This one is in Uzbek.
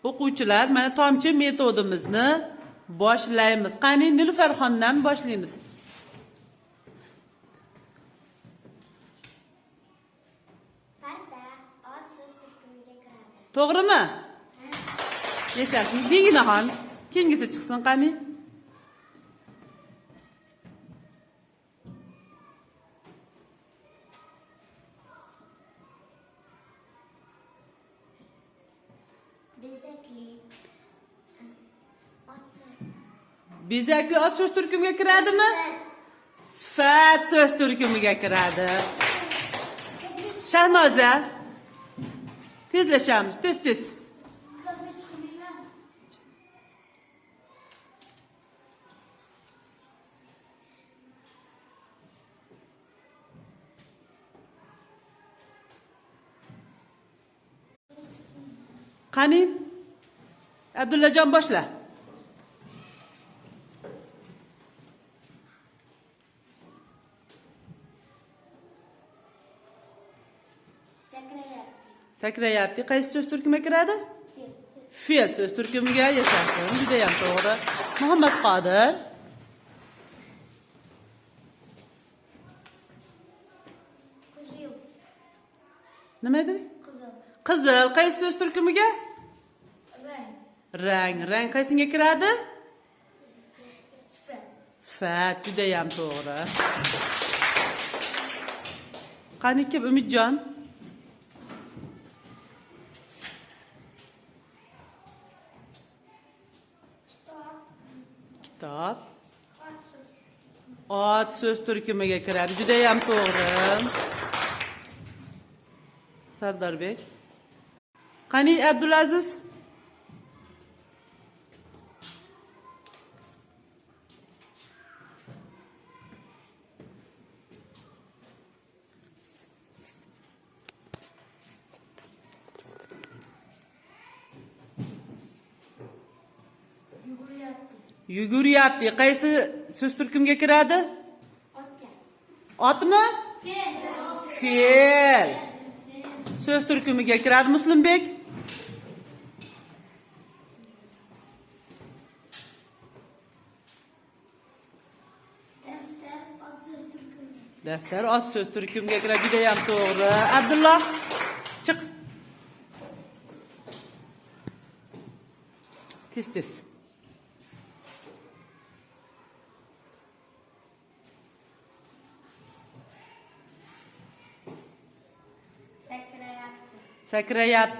O'quvchilar, mana tomchi metodimizni boshlaymiz. Qani Nilufarxondan boshlaymiz. Parda ot so'z turkumiga kiradi. To'g'rimi? Yashashin. Beginaxon, keyingisi chiqsin qani. Bezakli ot so'z turkumiga kiradimi? Sifat so'z turkumiga kiradi. Shahnoza, tezlashamiz, tez. Qani? Abdullajon boshla. Sakrayapti. Qaysi so'z turkumiga kiradi? Fe'l so'z turkumiga. Yashashin. Juda ham to'g'ri. Muhammad Qodir. Nima edi? Qizil. Qaysi so'z turkumiga? Rang qaysiga kiradi? Sifat. Juda ham to'g'ri. Qani kim Umidjon? Kitob. Ot so'z turkumiga kiradi. Juda ham to'g'ri. Sardorbek. Qani Abdulaziz? Yuguryapti. Qaysi so'z turkumiga kiradi? Otmi? Fe'l. So'z turkumiga kiradi. Muslimbek. Daftar ot so'z turkumiga kiradi. Juda ham to'g'ri. Abdulloh, chiq. Tez. Sakrayapti.